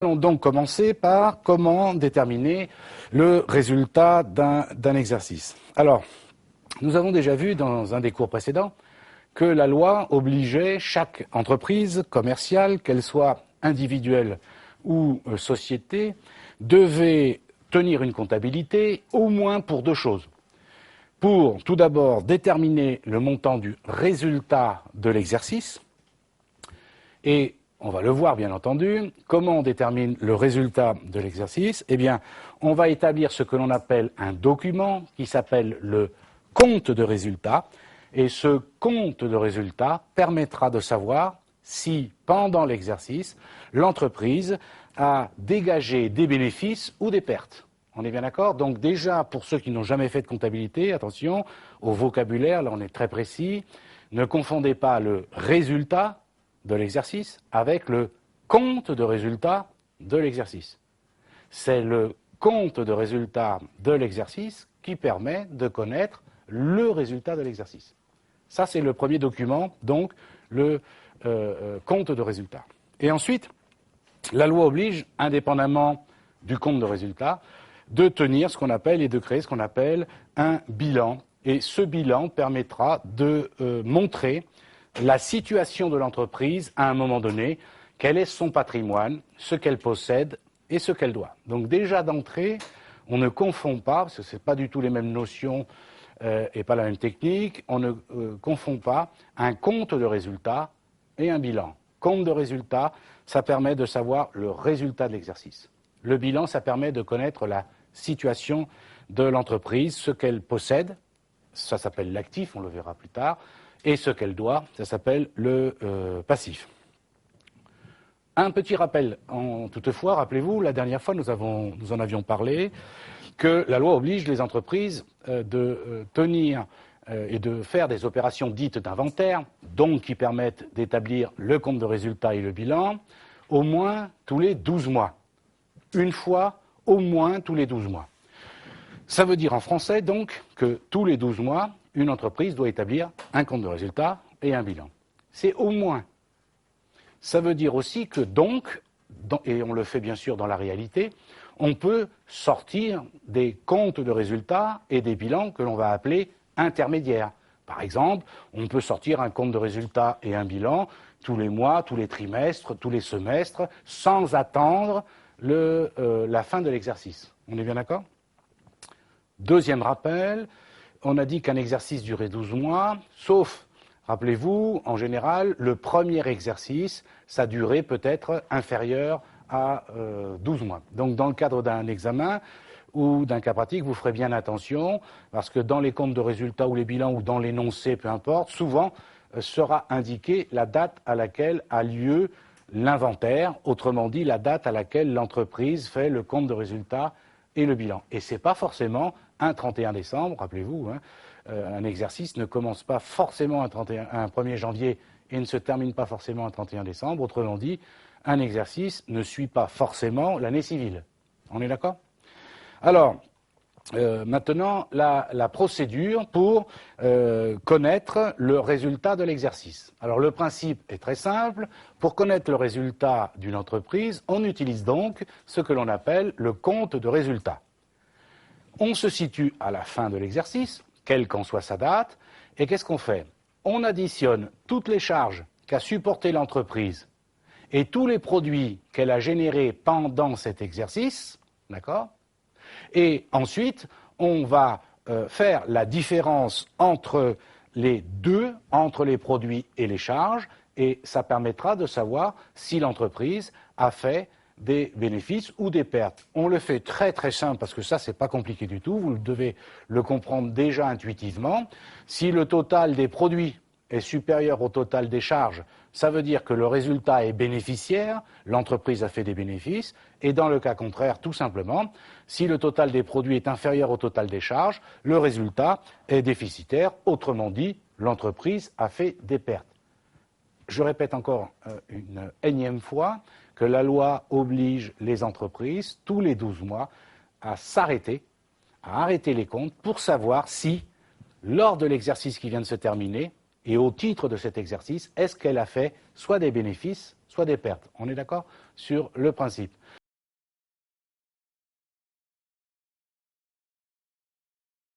Allons donc commencer par comment déterminer le résultat d'un exercice. Alors, nous avons déjà vu dans un des cours précédents que la loi obligeait chaque entreprise commerciale, qu'elle soit individuelle ou société, devait tenir une comptabilité au moins pour deux choses. Pour, tout d'abord, déterminer le montant du résultat de l'exercice et on va le voir, bien entendu. Comment on détermine le résultat de l'exercice? Eh bien, on va établir ce que l'on appelle un document qui s'appelle le compte de résultat. Et ce compte de résultat permettra de savoir si, pendant l'exercice, l'entreprise a dégagé des bénéfices ou des pertes. On est bien d'accord? Donc déjà, pour ceux qui n'ont jamais fait de comptabilité, attention au vocabulaire, là on est très précis. Ne confondez pas le résultat de l'exercice avec le compte de résultat de l'exercice. C'est le compte de résultat de l'exercice qui permet de connaître le résultat de l'exercice. Ça, c'est le premier document, donc le compte de résultat. Et ensuite, la loi oblige, indépendamment du compte de résultat, de tenir ce qu'on appelle et de créer ce qu'on appelle un bilan. Et ce bilan permettra de montrer la situation de l'entreprise à un moment donné, quel est son patrimoine, ce qu'elle possède et ce qu'elle doit. Donc déjà d'entrée, on ne confond pas, parce que ce n'est pas du tout les mêmes notions et pas la même technique, on ne confond pas un compte de résultat et un bilan. Compte de résultat, ça permet de savoir le résultat de l'exercice. Le bilan, ça permet de connaître la situation de l'entreprise, ce qu'elle possède, ça s'appelle l'actif, on le verra plus tard, et ce qu'elle doit, ça s'appelle le passif. Un petit rappel, toutefois, rappelez-vous, la dernière fois nous en avions parlé, que la loi oblige les entreprises de tenir et de faire des opérations dites d'inventaire, donc qui permettent d'établir le compte de résultat et le bilan, au moins tous les 12 mois. Une fois, au moins tous les 12 mois. Ça veut dire en français, donc, que tous les 12 mois, une entreprise doit établir un compte de résultat et un bilan. C'est au moins. Ça veut dire aussi que donc, et on le fait bien sûr dans la réalité, on peut sortir des comptes de résultats et des bilans que l'on va appeler intermédiaires. Par exemple, on peut sortir un compte de résultats et un bilan tous les mois, tous les trimestres, tous les semestres, sans attendre la fin de l'exercice. On est bien d'accord ? Deuxième rappel, on a dit qu'un exercice durait 12 mois, sauf, rappelez-vous, en général, le premier exercice, sa durée peut être inférieure à 12 mois. Donc dans le cadre d'un examen ou d'un cas pratique, vous ferez bien attention, parce que dans les comptes de résultats ou les bilans ou dans l'énoncé, peu importe, souvent sera indiquée la date à laquelle a lieu l'inventaire, autrement dit la date à laquelle l'entreprise fait le compte de résultats et le bilan. Et ce n'est pas forcément un 31 décembre, rappelez-vous, hein, un exercice ne commence pas forcément un 1er janvier et ne se termine pas forcément un 31 décembre. Autrement dit, un exercice ne suit pas forcément l'année civile. On est d'accord ? Alors, maintenant, la procédure pour connaître le résultat de l'exercice. Alors, le principe est très simple. Pour connaître le résultat d'une entreprise, on utilise donc ce que l'on appelle le compte de résultat. On se situe à la fin de l'exercice, quelle qu'en soit sa date, et qu'est-ce qu'on fait? On additionne toutes les charges qu'a supportées l'entreprise et tous les produits qu'elle a générés pendant cet exercice, d'accord? Et ensuite, on va faire la différence entre les deux, entre les produits et les charges, et ça permettra de savoir si l'entreprise a fait des bénéfices ou des pertes. On le fait très très simple parce que ça c'est pas compliqué du tout, vous devez le comprendre déjà intuitivement. Si le total des produits est supérieur au total des charges, ça veut dire que le résultat est bénéficiaire, l'entreprise a fait des bénéfices, et dans le cas contraire, tout simplement, si le total des produits est inférieur au total des charges, le résultat est déficitaire, autrement dit, l'entreprise a fait des pertes. Je répète encore une énième fois que la loi oblige les entreprises, tous les 12 mois, à s'arrêter, à arrêter les comptes pour savoir si, lors de l'exercice qui vient de se terminer, et au titre de cet exercice, est-ce qu'elle a fait soit des bénéfices, soit des pertes. On est d'accord sur le principe.